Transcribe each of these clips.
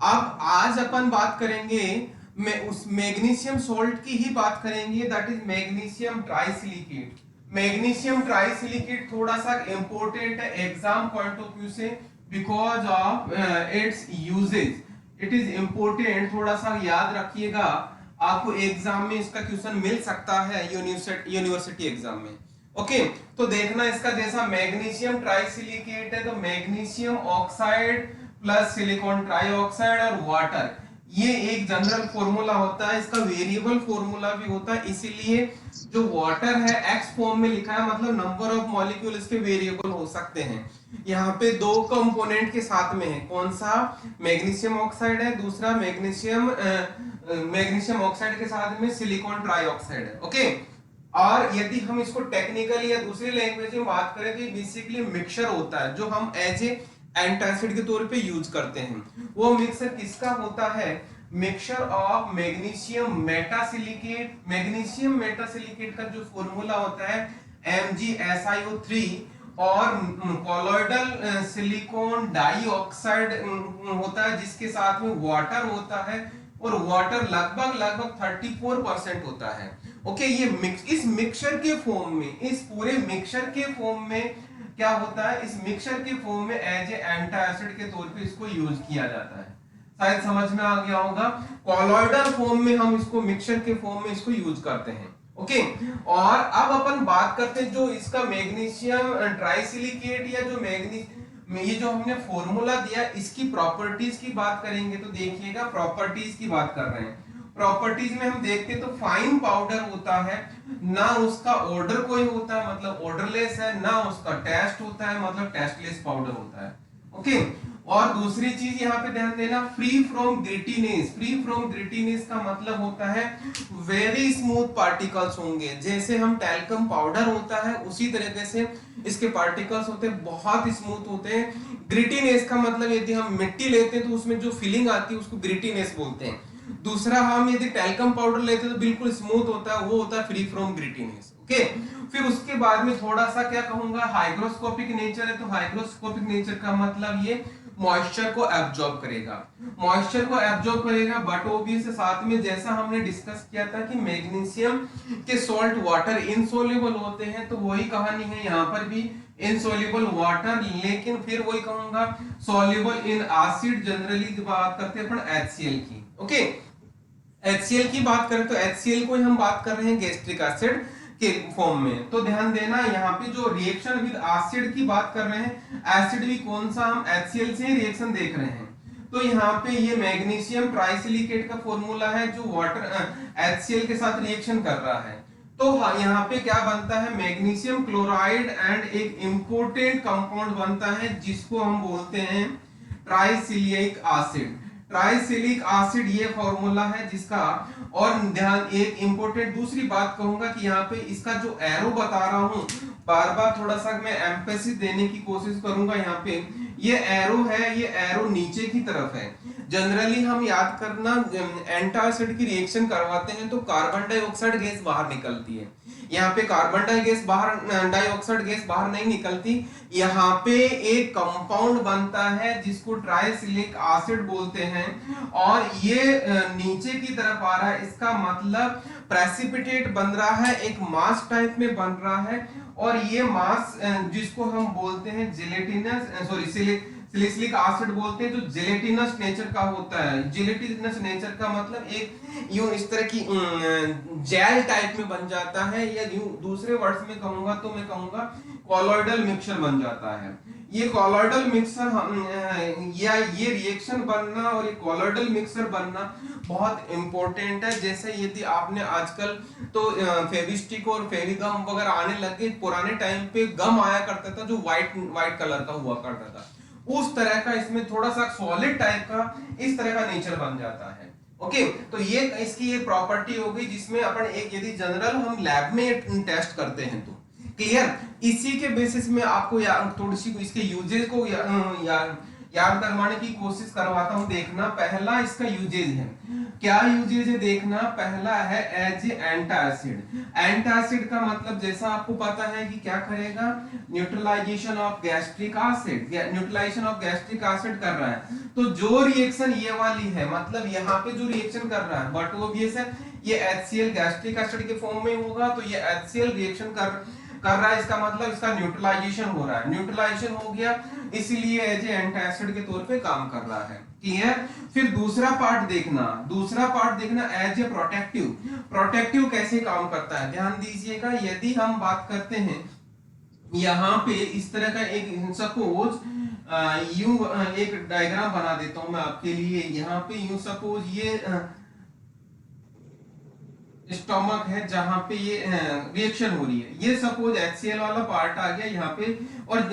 अब आज अपन बात करेंगे उस मैग्नीशियम सॉल्ट की ही बात करेंगे, that is magnesium trisilicate. Magnesium trisilicate थोड़ा सा इंपॉर्टेंट है एग्जाम पॉइंट ऑफ व्यू से, because of its uses. It is important, थोड़ा सा याद रखिएगा, आपको एग्जाम में इसका क्वेश्चन मिल सकता है यूनिवर्सिटी एग्जाम में। ओके, तो देखना इसका, जैसा मैग्नीशियम ट्राइसिलिकेट है तो magnesium oxide plus silicon trioxide और वाटर, ये एक जनरल फॉर्मूला होता है। इसका वेरिएबल फॉर्मूला भी होता है, इसीलिए जो वाटर है एक्स फॉर्म में लिखा है, मतलब नंबर ऑफ मॉलिक्यूल इसके वेरिएबल हो सकते हैं। यहाँ पे दो कंपोनेंट के साथ में है, कौन सा, मैग्नीशियम ऑक्साइड है, दूसरा मैग्नीशियम ऑक्साइड के साथ में सिलिकॉन ट्राइऑक्साइड है। ओके, और यदि हम इसको टेक्निकली या दूसरी लैंग्वेज में बात करें तो बेसिकली मिक्सचर होता है जो हम एज ए एंटासिड के तौर पे यूज करते हैं। वो मिक्सचर किसका होता है, mixture of magnesium metasilicate. Magnesium metasilicate का जो फॉर्मूला होता है MgSiO3 और कॉलोइडल सिलिकॉन डाइऑक्साइड होता है जिसके साथ में वाटर होता है, और वाटर लगभग 34% होता है। ओके, ये इस मिक्सचर के फॉर्म में, इस पूरे मिक्सचर के फॉर्म में क्या होता है, इस मिक्सचर के फॉर्म में एज ए एंटासिड के तौर पे इसको यूज किया जाता है। शायद समझ में आ गया होगा। कॉलोइडल फॉर्म में हम इसको मिक्सचर के फॉर्म में इसको यूज करते हैं। ओके, और अब अपन बात करते हैं जो इसका मैग्नीशियम ट्राइसिलिकेट या जो ये जो हमने फॉर्मूला दिया इसकी प्रॉपर्टीज की बात करेंगे। तो देखिएगा, प्रॉपर्टीज की बात कर रहे हैं। प्रॉपर्टीज में हम देखते हैं तो फाइन पाउडर होता है, ना उसका ऑर्डर कोई होता है मतलब ऑर्डरलेस है, ना उसका टेस्ट होता है मतलब टेस्टलेस पाउडर होता है। ओके, और दूसरी चीज यहाँ पे ध्यान देना, free from grittiness. Free from grittiness का मतलब होता है वेरी स्मूथ पार्टिकल्स होंगे, जैसे हम टैल्कम पाउडर होता है उसी तरीके से इसके पार्टिकल्स होते हैं, बहुत स्मूथ होते हैं। ग्रिटीनेस का मतलब यदि हम मिट्टी लेते हैं तो उसमें जो फीलिंग आती है उसको ग्रिटीनेस बोलते हैं। दूसरा, हम यदि टैल्कम पाउडर लेते हैं तो बिल्कुल स्मूथ होता है, वो होता है फ्री फ्रॉम ग्रिटीनेस। ओके, फिर उसके बाद में थोड़ा सा क्या कहूंगा, हाइग्रोस्कोपिक नेचर है। तो हाइग्रोस्कोपिक नेचर का मतलब ये मॉइस्चर को एब्जॉर्ब करेगा, मॉइस्चर को एब्जॉर्ब करेगा, बट ओबी से साथ में जैसा हमने डिस्कस किया था कि मैग्नीशियम के सॉल्ट वाटर इनसोल्युबल होते हैं, तो वही कहानी है यहाँ पर भी, इनसोल्युबल वाटर, लेकिन फिर वही कहूंगा सॉल्युबल इन एसिड। जनरली बात करते हैं अपन HCl की। ओके, HCl की बात करें तो HCl को हम बात कर रहे हैं गैस्ट्रिक एसिड के फॉर्म में। तो ध्यान देना, यहाँ पे जो रिएक्शन विद एसिड की बात कर रहे हैं, एसिड भी कौन सा, हम HCl से रिएक्शन देख रहे हैं। तो यहाँ पे ये मैग्नीशियम ट्राइसिलिकेट का फॉर्मूला है जो वाटर HCl के साथ रिएक्शन कर रहा है। तो यहाँ पे क्या बनता है, मैग्नीशियम क्लोराइड एंड एक इंपॉर्टेंट कंपाउंड बनता है जिसको हम बोलते हैं ट्राइसिलिक एसिड। ट्राइसिलिक एसिड ये फॉर्मूला है जिसका, और ध्यान एक इंपॉर्टेंट दूसरी बात कहूंगा कि यहाँ पे इसका जो एरो बता रहा हूं, बार बार थोड़ा सा मैं एम्फेसिस देने की कोशिश करूंगा। यहाँ पे ये एरो है, ये एरो नीचे की तरफ है। जनरली हम याद करना, एंटासिड की रिएक्शन करवाते हैं तो कार्बन डाइऑक्साइड गैस बाहर निकलती है। यहाँ पे कार्बन डाइऑक्साइड गैस बाहर नहीं निकलती। यहाँ पे एक कंपाउंड बनता है जिसको ट्राइसिलिक एसिड बोलते हैं, और ये नीचे की तरफ आ रहा है, इसका मतलब प्रेसिपिटेट बन रहा है, एक मास टाइप में बन रहा है। और ये मास जिसको हम बोलते हैं जेलेटिनस, सिलिसिलिक एसिड बोलते हैं, जो जेलेटिनस नेचर का होता है। जेलेटिनस नेचर का मतलब एक यूं इस तरह की जेल टाइप में बन जाता है, या यूं दूसरे वर्ड्स में कहूंगा तो मैं कहूंगा कॉलोइडल मिक्सचर बन जाता है। ये कॉलोइडल मिक्सचर या ये रिएक्शन बनना और ये कॉलोइडल मिक्सचर बनना बहुत इंपॉर्टेंट है। जैसे यदि आपने आजकल तो फेविस्टिक और फेविगम वगैरह आने लगे, पुराने टाइम पे गम आया करता था जो व्हाइट कलर का हुआ करता था, उस तरह का इसमें थोड़ा सा सॉलिड टाइप का इस तरह का नेचर बन जाता है। ओके, तो ये इसकी ये प्रॉपर्टी हो गई जिसमें अपन एक यदि जनरल हम लैब में टेस्ट करते हैं तो क्लियर। इसी के बेसिस में आपको थोड़ी सी इसके यूजेज को याद करवाने की कोशिश करवाता हूं। देखना, पहला इसका यूजेज है, क्या यूजेज है देखना। पहला है एज एंटासिड। एंटासिड का मतलब जैसा आपको पता है कि क्या करेगा, neutralisation of gastric acid, neutralisation of gastric acid कर रहा है। तो जो रिएक्शन ये वाली है, मतलब यहाँ पे जो रिएक्शन कर रहा है बट ऑब्वियस है ये HCl गैस्ट्रिक एसिड के फॉर्म में होगा, तो ये HCl रिएक्शन कर रहा है, इसका मतलब इसका न्यूट्रलाइजेशन हो रहा है। न्यूट्रलाइजेशन हो गया, इसीलिए एज एंटासिड के तौर पे काम कर रहा है। क्लियर। फिर दूसरा पार्ट देखना एज ए प्रोटेक्टिव। प्रोटेक्टिव कैसे काम करता है ध्यान दीजिएगा। यदि हम बात करते हैं यहाँ पे इस तरह का एक सपोज यूं एक डायग्राम बना देता हूं मैं आपके लिए। यहाँ पे यूं सपोज ये स्टोमक है जहां पे ये रिएक्शन हो रही है, ये सपोज HCl वाला पार्ट आ गया यहाँ पे, और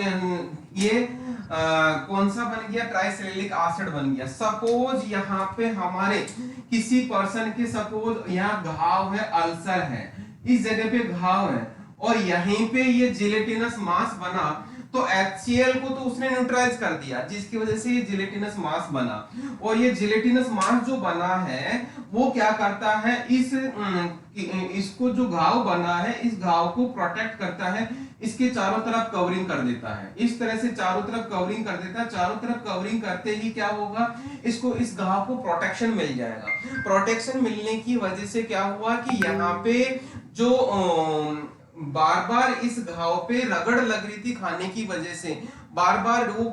ये कौन सा बन गया, ट्राइसैलिसिलिक एसिड बन गया। सपोज यहाँ पे हमारे किसी पर्सन के सपोज यहाँ घाव है, अल्सर है, इस जगह पे घाव है और यहीं पे ये जिलेटिनस मास बना, तो HCl को तो उसने न्यूट्रलाइज कर दिया जिसकी वजह से ये जिलेटिनस मास बना। और ये जिलेटिनस मास जो बना है वो क्या करता है, इसको जो घाव बना है इस घाव को प्रोटेक्ट करता है, इसके चारों तरफ कवरिंग कर देता है। इस तरह से चारों तरफ कवरिंग कर देता है। चारों तरफ कवरिंग करते ही क्या होगा, इसको इस घाव को प्रोटेक्शन मिल जाएगा। प्रोटेक्शन मिलने की वजह से क्या हुआ कि यहाँ पे जो बार बार इस घाव पे रगड़ लग रही थी खाने की वजह से, बार बार वो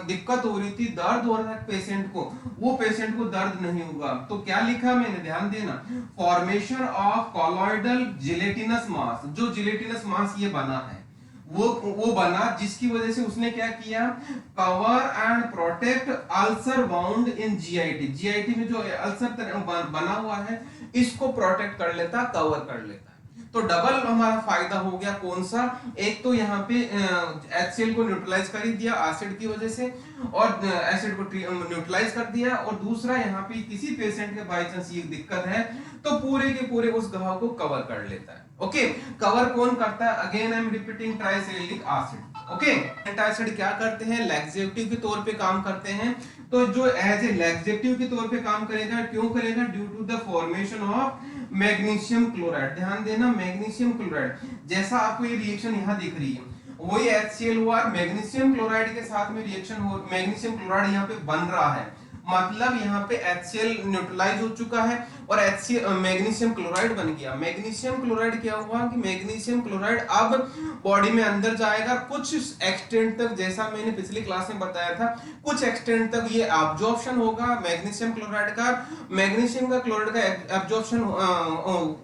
दिक्कत हो रही थी, दर्द हो रहा है पेशेंट को, वो पेशेंट को दर्द नहीं होगा। तो क्या लिखा मैंने ध्यान देना, फॉर्मेशन ऑफ कॉलॉइडल जिलेटिनस मास। जो जिलेटिनस मास ये बना है वो बना जिसकी वजह से उसने क्या किया, cover and protect ulcer wound in GIT. GIT में जो अल्सर बना हुआ है इसको प्रोटेक्ट कर लेता, कवर कर लेता। तो डबल हमारा फायदा हो गया। कौन सा, एक तो यहाँ पे HCl को न्यूट्रलाइज कर ही दिया एसिड की वजह से, और एसिड को न्यूट्रलाइज कर दिया, और दूसरा यहाँ पे किसी पेशेंट के बाई चांस ये दिक्कत है तो पूरे के पूरे उस घाव को कवर कर लेता है। ओके, कवर कौन करता है, again I am repeating, trisalicylic acid. Okay, antacid क्या करते हैं, लैक्सेटिव के तौर पे काम करते हैं। तो जो एज ए लैक्सेटिव के तौर पे काम करेगा, क्यों करेगा, due to the formation of magnesium chloride. ध्यान देना, मैग्नीशियम क्लोराइड, जैसा आपको ये रिएक्शन यहाँ दिख रही है वही HCl हुआ, मैग्नीशियम क्लोराइड के साथ में रिएक्शन हो, मैग्नीशियम क्लोराइड यहाँ पे बन रहा है, मतलब यहाँ पे HCl न्यूट्रलाइज हो चुका है और मैग्नीशियम क्लोराइड बन गया। मैग्नीशियम क्लोराइड क्या हुआ कि मैग्नीशियम क्लोराइड अब बॉडी में अंदर जाएगा कुछ एक्सटेंट तक, जैसा मैंने पिछली क्लास में बताया था, कुछ एक्सटेंट तक ये एब्जॉर्प्शन होगा मैग्नीशियम क्लोराइड का, मैग्नीशियम का क्लोराइड का एब्जॉर्प्शन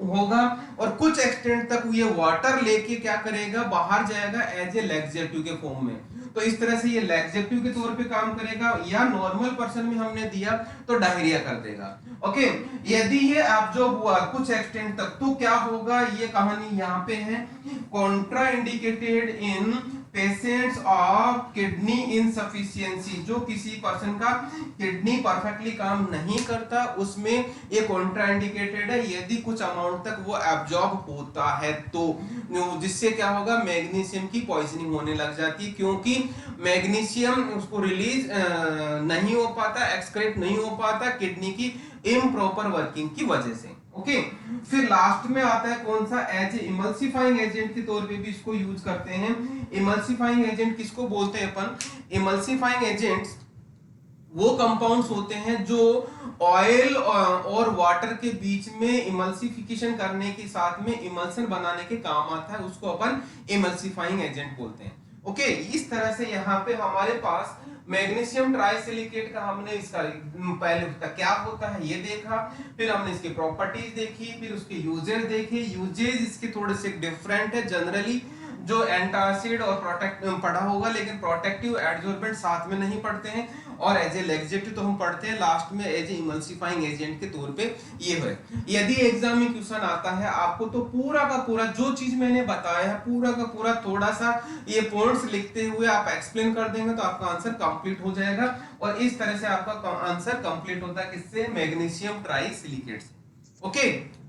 होगा, और कुछ एक्सटेंट तक ये वाटर लेके क्या करेगा, बाहर जाएगा एज ए लैक्सेटिव के फॉर्म में। तो इस तरह से ये लैक्सेटिव के तौर पे काम करेगा, या नॉर्मल पर्सन में हमने दिया तो डायरिया कर देगा। ओके, यदि ये एब्जॉर्ब हुआ कुछ एक्सटेंट तक तो क्या होगा, ये कहानी यहाँ पे है, Contra indicated in patients of kidney insufficiency. जो किसी पर्सन का किडनी परफेक्टली काम नहीं करता उसमें ये कॉन्ट्रा इंडिकेटेड है, यदि कुछ अमाउंट तक वो एब्जॉर्ब होता है तो, जिससे क्या होगा, मैग्नीशियम की पॉइजनिंग होने लग जाती है, क्योंकि मैग्नीशियम उसको रिलीज नहीं हो पाता, एक्सक्रीट नहीं हो पाता किडनी की इम्प्रॉपर वर्किंग की वजह से। ओके, फिर लास्ट में आता है कौन सा, एज इमल्सिफाइंग एजेंट के तौर पे भी इसको यूज करते हैं। इमल्सिफाइंग एजेंट किसको बोलते हैं अपन, इमल्सिफाइंग एजेंट्स वो कंपाउंड्स होते हैं जो ऑयल और वाटर के बीच में इमल्सिफिकेशन करने के साथ में इमल्सन बनाने के काम आता है, उसको अपन इमल्सिफाइंग एजेंट बोलते हैं। ओके, इस तरह से यहाँ पे हमारे पास मैग्नीशियम ट्राइसिलिकेट का हमने इसका पहले उसका क्या होता है ये देखा, फिर हमने इसकी प्रॉपर्टीज देखी, फिर उसके यूजेस देखे। यूजेस इसके थोड़े से डिफरेंट है, जनरली जो एंटासिड और प्रोटेक्ट पढ़ा होगा, लेकिन प्रोटेक्टिव एडजॉर्बेंट साथ में नहीं पढ़ते हैं, और एज ए लैक्सेटिव तो हम पढ़ते हैं लास्ट में एज ए इमल्सिफाइंग एजेंट के तौर पे ये है। यदि एग्जाम में क्वेश्चन आता है आपको तो पूरा का पूरा जो चीज मैंने बताया है पूरा का पूरा थोड़ा सा ये पॉइंट्स लिखते हुए आप एक्सप्लेन कर देंगे तो आपका आंसर कंप्लीट हो जाएगा, और इस तरह से आपका आंसर कंप्लीट होता है किससे, मैग्नीशियम ट्राइसिलिकेट से। ओके।